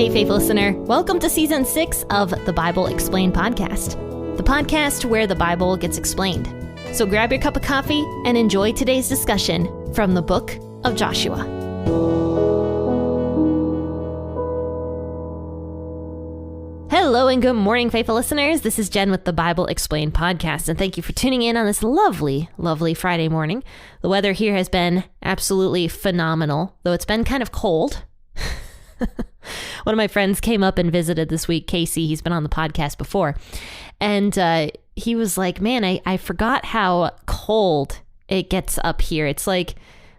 Hey, faithful listener. Welcome to Season 6 of the Bible Explained podcast, the podcast where the Bible gets explained. So grab your cup of coffee and enjoy today's discussion from the book of Joshua. Hello and good morning, faithful listeners. This is Jen with the Bible Explained podcast, and thank you for tuning in on this lovely, lovely Friday morning. The weather here has been absolutely phenomenal, though it's been kind of cold. One of my friends came up and visited this week, Casey. He's been on the podcast before. And he was like, man, I forgot how cold it gets up here. It's like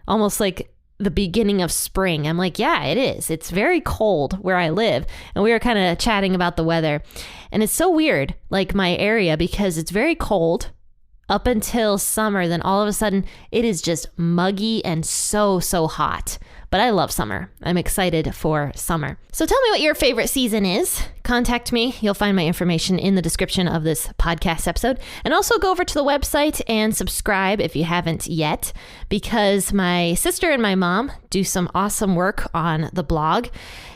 almost like the beginning of spring. I'm like, yeah, it is. It's very cold where I live. And we were kind of chatting about the weather. And it's so weird, like my area, because it's very cold up until summer. Then all of a sudden it is just muggy and so hot. But I love summer. I'm excited for summer. So tell me what your favorite season is. Contact me. You'll find my information in the description of this podcast episode. And also go over to the website and subscribe if you haven't yet, because my sister and my mom do some awesome work on the blog.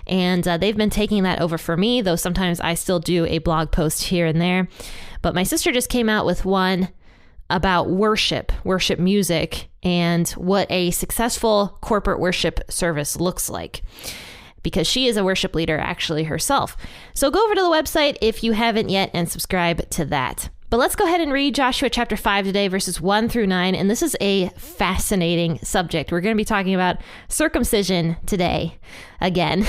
And they've been taking that over for me, though sometimes I still do a blog post here and there. But my sister just came out with one about worship music, and what a successful corporate worship service looks like, because she is a worship leader actually herself. So go over to the website if you haven't yet and subscribe to that. But let's go ahead and read Joshua chapter 5 today, verses 1 through 9. And this is a fascinating subject. We're going to be talking about circumcision today again.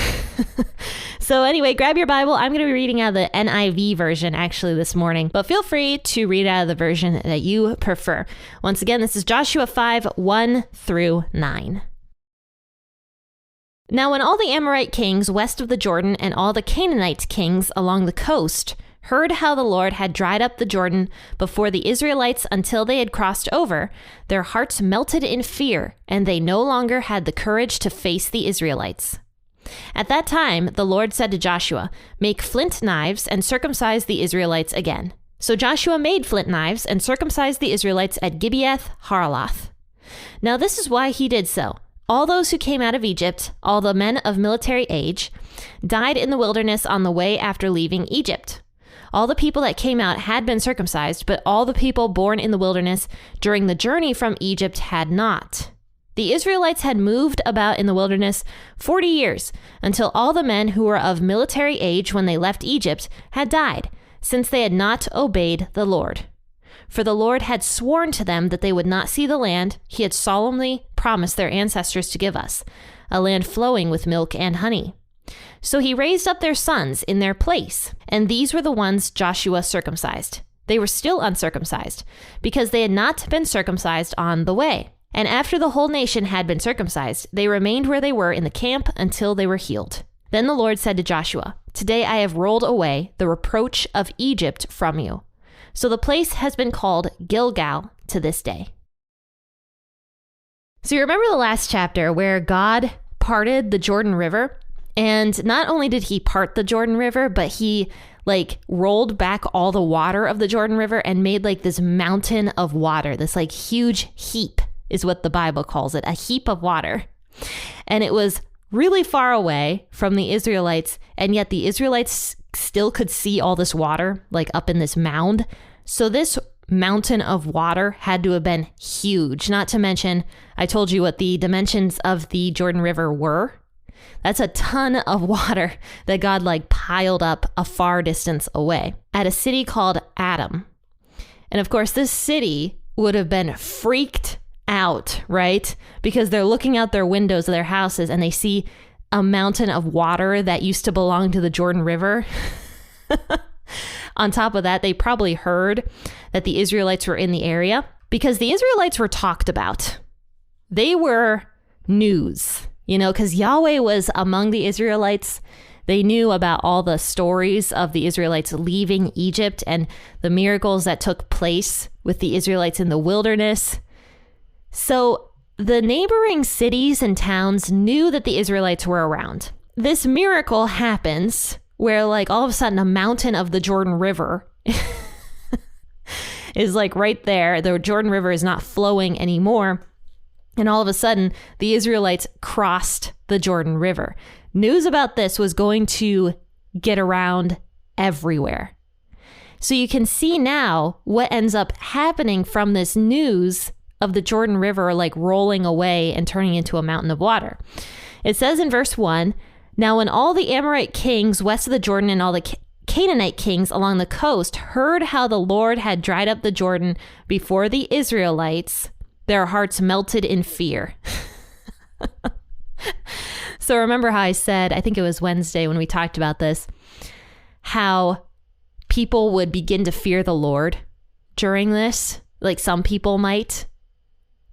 So anyway, grab your Bible. I'm going to be reading out of the NIV version actually this morning, but feel free to read out of the version that you prefer. Once again, this is Joshua 5, 1 through 9. Now, when all the Amorite kings west of the Jordan and all the Canaanite kings along the coast heard how the Lord had dried up the Jordan before the Israelites until they had crossed over, their hearts melted in fear, and they no longer had the courage to face the Israelites. At that time, the Lord said to Joshua, "Make flint knives and circumcise the Israelites again." So Joshua made flint knives and circumcised the Israelites at Gibeath Haraloth. Now this is why he did so. All those who came out of Egypt, all the men of military age, died in the wilderness on the way after leaving Egypt. All the people that came out had been circumcised, but all the people born in the wilderness during the journey from Egypt had not. The Israelites had moved about in the wilderness 40 years, until all the men who were of military age when they left Egypt had died, since they had not obeyed the Lord. For the Lord had sworn to them that they would not see the land he had solemnly promised their ancestors to give us, a land flowing with milk and honey. So he raised up their sons in their place, and these were the ones Joshua circumcised. They were still uncircumcised, because they had not been circumcised on the way. And after the whole nation had been circumcised, they remained where they were in the camp until they were healed. Then the Lord said to Joshua, "Today I have rolled away the reproach of Egypt from you." So the place has been called Gilgal to this day. So you remember the last chapter where God parted the Jordan River? And not only did he part the Jordan River, but he rolled back all the water of the Jordan River and made this mountain of water, this huge heap is what the Bible calls it, a heap of water. And it was really far away from the Israelites, and yet the Israelites still could see all this water up in this mound. So this mountain of water had to have been huge. Not to mention, I told you what the dimensions of the Jordan River were. That's a ton of water that God piled up a far distance away at a city called Adam. And of course, this city would have been freaked out, right? Because they're looking out their windows of their houses and they see a mountain of water that used to belong to the Jordan River. On top of that, they probably heard that the Israelites were in the area, because the Israelites were talked about. They were news. Because Yahweh was among the Israelites. They knew about all the stories of the Israelites leaving Egypt and the miracles that took place with the Israelites in the wilderness. So the neighboring cities and towns knew that the Israelites were around. This miracle happens where all of a sudden a mountain of the Jordan River is right there. The Jordan River is not flowing anymore. And all of a sudden, the Israelites crossed the Jordan River. News about this was going to get around everywhere. So you can see now what ends up happening from this news of the Jordan River like rolling away and turning into a mountain of water. It says in verse 1, "Now when all the Amorite kings west of the Jordan and all the Canaanite kings along the coast heard how the Lord had dried up the Jordan before the Israelites, their hearts melted in fear." So remember how I said, I think it was Wednesday when we talked about this, how people would begin to fear the Lord during this, like some people might.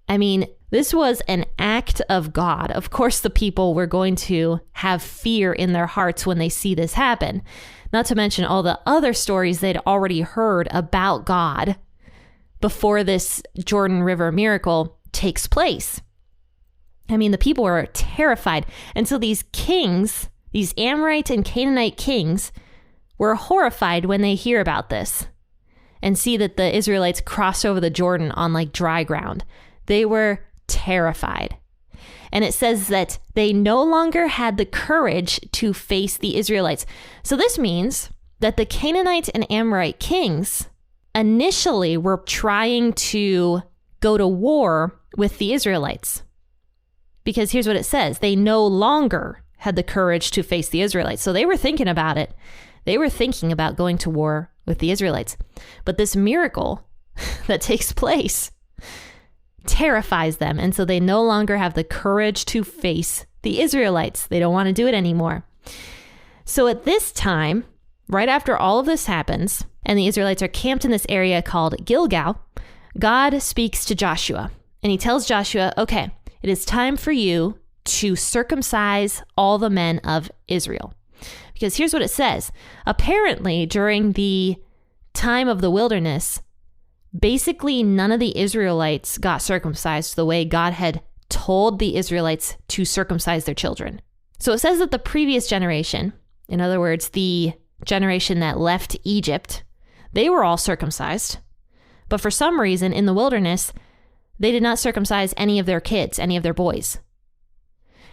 I mean, this was an act of God. Of course, the people were going to have fear in their hearts when they see this happen. Not to mention all the other stories they'd already heard about God before this Jordan River miracle takes place. I mean, the people were terrified. And so these kings, these Amorite and Canaanite kings, were horrified when they hear about this and see that the Israelites crossed over the Jordan on like dry ground. They were terrified. And it says that they no longer had the courage to face the Israelites. So this means that the Canaanite and Amorite kings initially were trying to go to war with the Israelites. Because here's what it says. They no longer had the courage to face the Israelites. So they were thinking about it. They were thinking about going to war with the Israelites. But this miracle that takes place terrifies them. And so they no longer have the courage to face the Israelites. They don't want to do it anymore. So at this time, right after all of this happens, and the Israelites are camped in this area called Gilgal, God speaks to Joshua. And he tells Joshua, okay, it is time for you to circumcise all the men of Israel. Because here's what it says. Apparently, during the time of the wilderness, basically none of the Israelites got circumcised the way God had told the Israelites to circumcise their children. So it says that the previous generation, in other words, the generation that left Egypt, they were all circumcised. But for some reason in the wilderness, they did not circumcise any of their kids, any of their boys.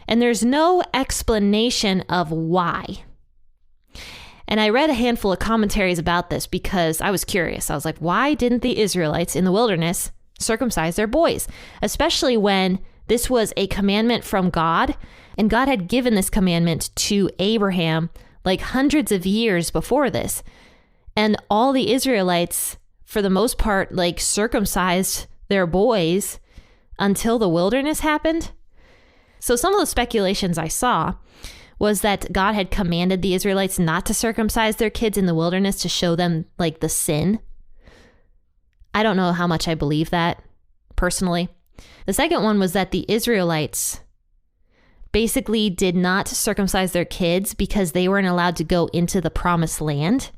And there's no explanation of why. And I read a handful of commentaries about this because I was curious. I was like, why didn't the Israelites in the wilderness circumcise their boys? Especially when this was a commandment from God, and God had given this commandment to Abraham like hundreds of years before this. And all the Israelites, for the most part, like circumcised their boys until the wilderness happened. So some of the speculations I saw was that God had commanded the Israelites not to circumcise their kids in the wilderness to show them like the sin. I don't know how much I believe that personally. The second one was that the Israelites basically did not circumcise their kids because they weren't allowed to go into the promised land.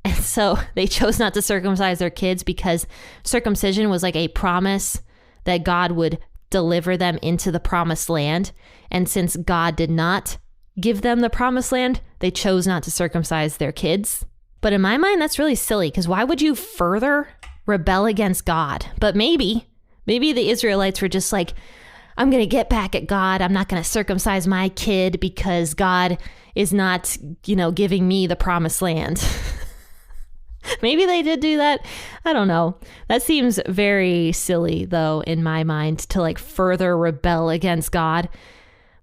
And so they chose not to circumcise their kids because circumcision was like a promise that God would deliver them into the promised land. And since God did not give them the promised land, they chose not to circumcise their kids. But in my mind, that's really silly because why would you further rebel against God? But maybe the Israelites were just like, I'm going to get back at God. I'm not going to circumcise my kid because God is not, giving me the promised land. Maybe they did do that. I don't know. That seems very silly, though, in my mind, to like further rebel against God.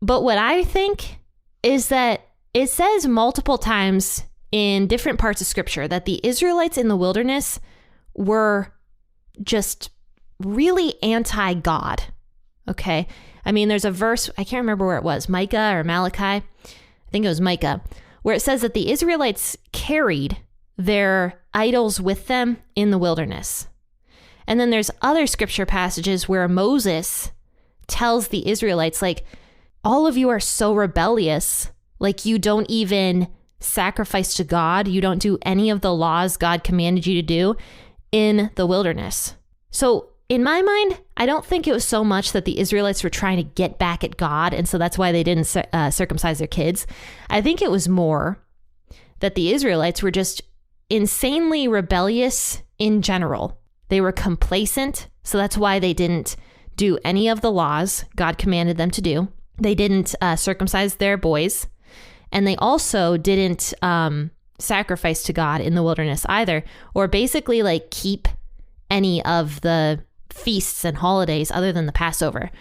But what I think is that it says multiple times in different parts of scripture that the Israelites in the wilderness were just really anti-God. Okay. I mean, there's a verse, I can't remember where it was, Micah or Malachi. I think it was Micah, where it says that the Israelites carried their idols with them in the wilderness. And then there's other scripture passages where Moses tells the Israelites, like, all of you are so rebellious, like you don't even sacrifice to God. You don't do any of the laws God commanded you to do in the wilderness. So in my mind, I don't think it was so much that the Israelites were trying to get back at God, and so that's why they didn't circumcise their kids. I think it was more that the Israelites were just insanely rebellious in general. They were complacent, so that's why they didn't do any of the laws God commanded them to do. They didn't circumcise their boys. And they also didn't sacrifice to God in the wilderness either, or basically like keep any of the feasts and holidays other than the Passover.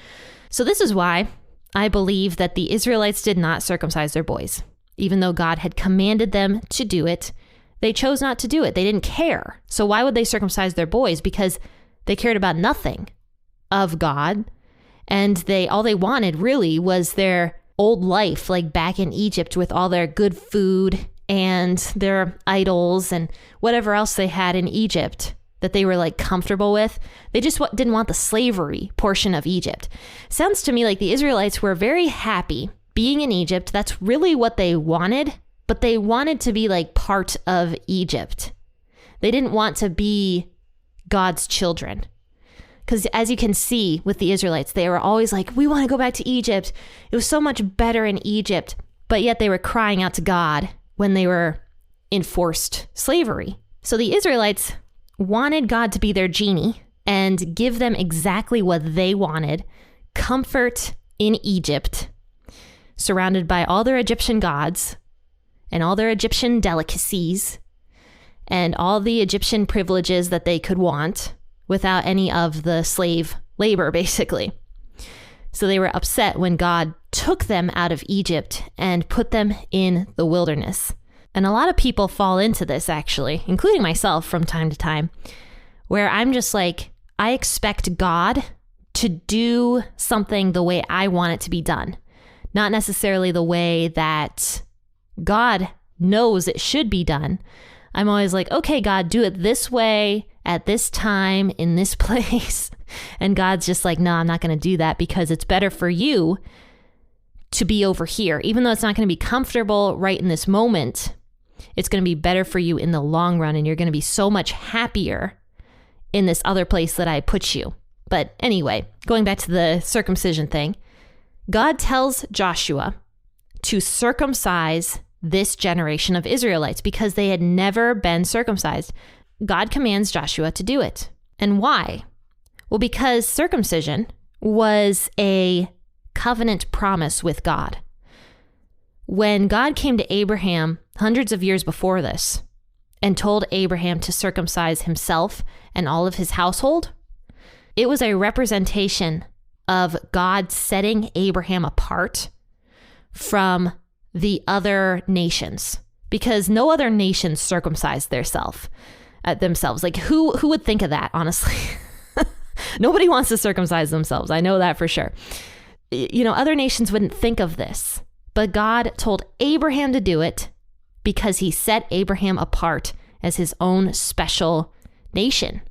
So this is why I believe that the Israelites did not circumcise their boys. Even though God had commanded them to do it, they chose not to do it. They didn't care. So why would they circumcise their boys? Because they cared about nothing of God. And all they wanted really was their old life, like back in Egypt with all their good food and their idols and whatever else they had in Egypt that they were like comfortable with. They just didn't want the slavery portion of Egypt. Sounds to me like the Israelites were very happy being in Egypt. That's really what they wanted, but they wanted to be like part of Egypt. They didn't want to be God's children. Because as you can see with the Israelites, they were always like, we want to go back to Egypt. It was so much better in Egypt. But yet they were crying out to God when they were in forced slavery. So the Israelites wanted God to be their genie and give them exactly what they wanted: comfort in Egypt, surrounded by all their Egyptian gods and all their Egyptian delicacies and all the Egyptian privileges that they could want without any of the slave labor, basically. So they were upset when God took them out of Egypt and put them in the wilderness. And a lot of people fall into this, actually, including myself from time to time, where I'm just like, I expect God to do something the way I want it to be done, not necessarily the way that God knows it should be done. I'm always like, okay, God, do it this way at this time in this place. And God's just like, no, I'm not going to do that because it's better for you to be over here. Even though it's not going to be comfortable right in this moment, it's going to be better for you in the long run. And you're going to be so much happier in this other place that I put you. But anyway, going back to the circumcision thing, God tells Joshua to circumcise this generation of Israelites because they had never been circumcised. God commands Joshua to do it. And why? Well, because circumcision was a covenant promise with God. When God came to Abraham hundreds of years before this and told Abraham to circumcise himself and all of his household, it was a representation of God setting Abraham apart from the other nations, because no other nation circumcised themselves. Like who would think of that, honestly? Nobody wants to circumcise themselves. I know that for sure. You know, other nations wouldn't think of this, but God told Abraham to do it because he set Abraham apart as his own special nation.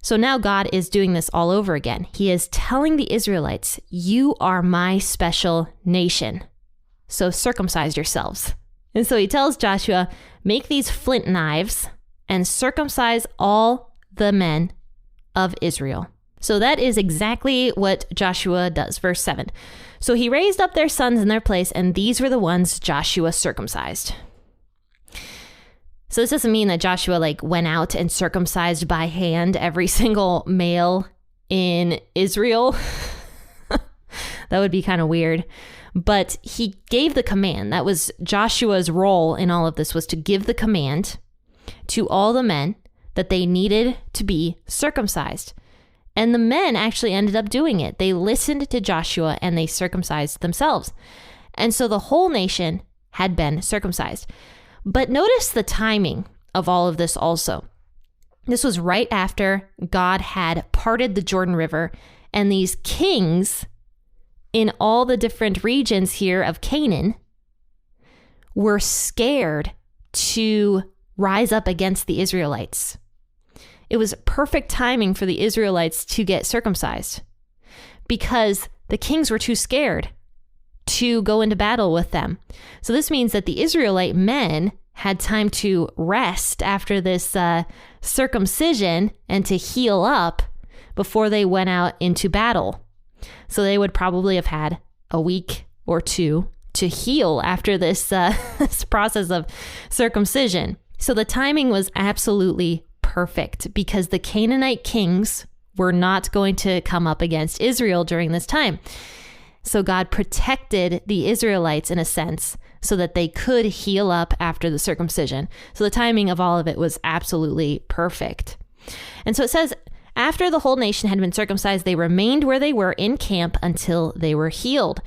So now God is doing this all over again. He is telling the Israelites, you are my special nation. So circumcise yourselves. And so he tells Joshua, make these flint knives and circumcise all the men of Israel. So that is exactly what Joshua does. Verse 7. So he raised up their sons in their place, and these were the ones Joshua circumcised. So this doesn't mean that Joshua went out and circumcised by hand every single male in Israel. That would be kind of weird. But he gave the command. That was Joshua's role in all of this, was to give the command to all the men that they needed to be circumcised. And the men actually ended up doing it. They listened to Joshua and they circumcised themselves. And so the whole nation had been circumcised. But notice the timing of all of this also. This was right after God had parted the Jordan River, and these kings in all the different regions here of Canaan were scared to rise up against the Israelites. It was perfect timing for the Israelites to get circumcised because the kings were too scared to go into battle with them. So this means that the Israelite men had time to rest after this circumcision and to heal up before they went out into battle. So they would probably have had a week or two to heal after this, this process of circumcision. So the timing was absolutely perfect because the Canaanite kings were not going to come up against Israel during this time. So God protected the Israelites in a sense so that they could heal up after the circumcision. So the timing of all of it was absolutely perfect. And so it says, after the whole nation had been circumcised, they remained where they were in camp until they were healed.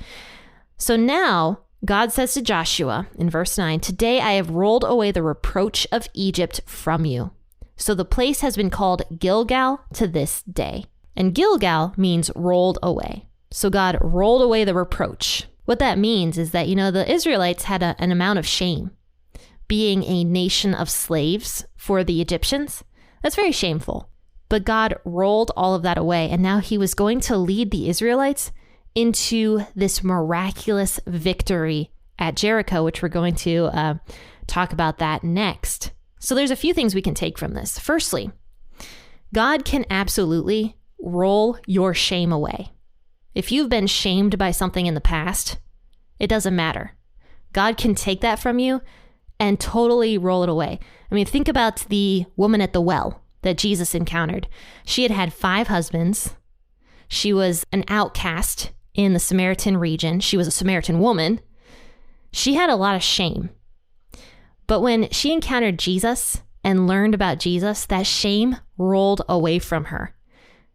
So now God says to Joshua in verse 9, "Today I have rolled away the reproach of Egypt from you." So the place has been called Gilgal to this day. And Gilgal means rolled away. So God rolled away the reproach. What that means is that, the Israelites had an amount of shame. Being a nation of slaves for the Egyptians, that's very shameful. But God rolled all of that away, and now he was going to lead the Israelites into this miraculous victory at Jericho, which we're going to talk about that next. So there's a few things we can take from this. Firstly, God can absolutely roll your shame away. If you've been shamed by something in the past, it doesn't matter. God can take that from you and totally roll it away. I mean, think about the woman at the well that Jesus encountered. She had had 5 husbands. She was an outcast in the Samaritan region. She was a Samaritan woman. She had a lot of shame. But when she encountered Jesus and learned about Jesus, that shame rolled away from her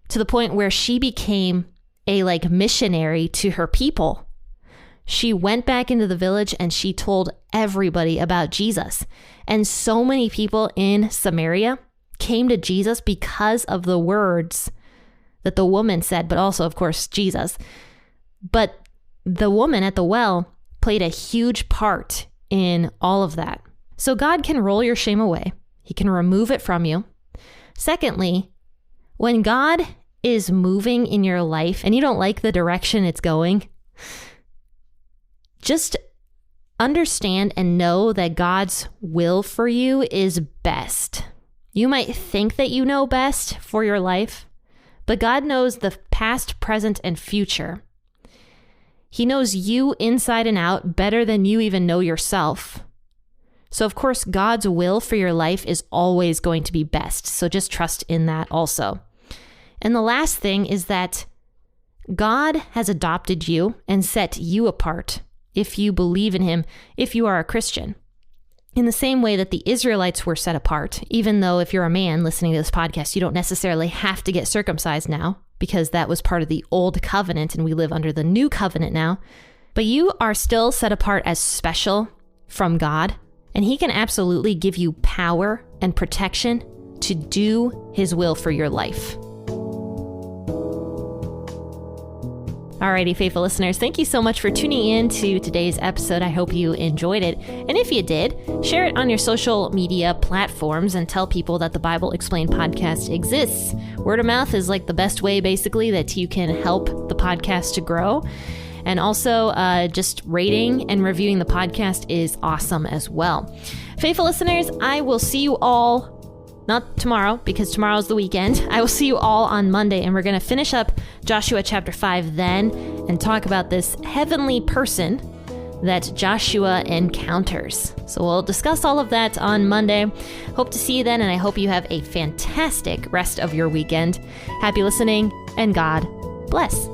to the point where she became a missionary to her people. She went back into the village and she told everybody about Jesus. And so many people in Samaria came to Jesus because of the words that the woman said, but also, of course, Jesus. But the woman at the well played a huge part in all of that. So God can roll your shame away. He can remove it from you. Secondly, when God is moving in your life and you don't like the direction it's going, just understand and know that God's will for you is best. You might think that you know best for your life, but God knows the past, present, and future. He knows you inside and out better than you even know yourself. So of course, God's will for your life is always going to be best. So just trust in that also. And the last thing is that God has adopted you and set you apart if you believe in him, if you are a Christian. In the same way that the Israelites were set apart, even though if you're a man listening to this podcast, you don't necessarily have to get circumcised now because that was part of the old covenant and we live under the new covenant now. But you are still set apart as special from God, and he can absolutely give you power and protection to do his will for your life. Alrighty, faithful listeners, thank you so much for tuning in to today's episode. I hope you enjoyed it. And if you did, share it on your social media platforms and tell people that the Bible Explained podcast exists. Word of mouth is the best way, basically, that you can help the podcast to grow. And also, just rating and reviewing the podcast is awesome as well. Faithful listeners, I will see you all, not tomorrow, because tomorrow's the weekend. I will see you all on Monday, and we're going to finish up Joshua chapter 5 then and talk about this heavenly person that Joshua encounters. So we'll discuss all of that on Monday. Hope to see you then, and I hope you have a fantastic rest of your weekend. Happy listening, and God bless.